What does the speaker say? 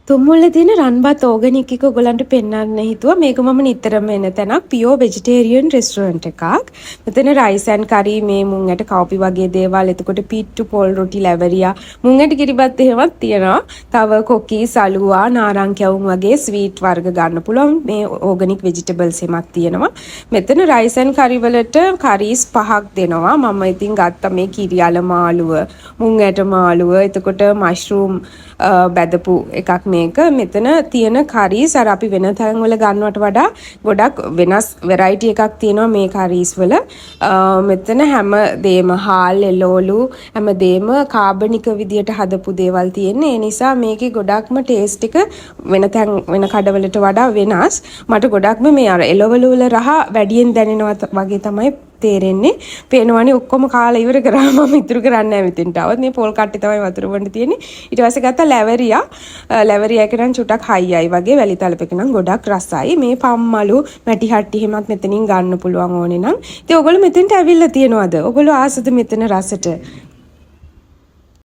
තුම්මුල්ලේ තියෙන රන්බත් ඕගනික් එක ඔයගලන්ට පෙන්වන්න හිතුවා. මේක මම නිතරම එන තැනක්. පියෝ වෙජිටේරියන් රෙස්ටුරන්ට් එකක්. මෙතන රයිස් ඇන්ඩ් කරි මේ මුං ඇට කෝපි වගේ දේවල්. එතකොට පිට්ටු පොල් රොටි ලැබරියා. මුං ඇට කිරිබත් එහෙමත් තියෙනවා. තව කොකීස් අලුවා නාරං වගේ ස්වීට් වර්ග ගන්න පුළුවන්. මේ ඕගනික් වෙජිටබල්ස් එමත් තියෙනවා. මෙතන රයිස් ඇන්ඩ් කරි වලට කරීස් 5ක් දෙනවා. මම ඉතින් ගත්තා මේ කිරියල මාළුව, මුං ඇට මාළුව, එතකොට මෂ්රූම් බැදපු එකක් මේක. මෙතන තියෙන කරීස් අර අපි වෙන තැන් වල ගන්නවට වඩා ගොඩක් වෙනස් වෙරයිටි එකක් තියෙනවා මේ කරීස් වල. මෙතන හැම දෙම හාල් එළවලු හැම දෙම කාබනික විදියට හදපු දේවල් තියෙන්නේ. ඒ නිසා මේකේ ගොඩක්ම ටේස්ට් එක වෙන තැන් වෙන කඩවලට වඩා වෙනස්. මට ගොඩක්ම මේ අර එළවලු වල රහ වැඩියෙන් දැනෙනවා වගේ තමයි තේරෙන්නේ. පේනවනේ ඔක්කොම කාලා ඉවර කරා මම ඉතුරු කරන්නේ නැහැ මෙතෙන්ට આવත්. මේ පොල් කට්ටි තමයි වතුර බොන්න තියෙන්නේ. ඊට පස්සේ ගත්තා ලැවරියා. ලැවරියා එක නම් චුටක් හයියයි වගේ, වැලි තලපෙක නම් ගොඩක් රසයි. මේ පම්මලු මැටි හට්ටි එහෙමත් මෙතනින් ගන්න පුළුවන් ඕනේ නම්. ඉතින් ඔයගොල්ලෝ මෙතෙන්ට ඇවිල්ලා තියනවාද? ඔයගොල්ලෝ ආසද මෙතන රසට?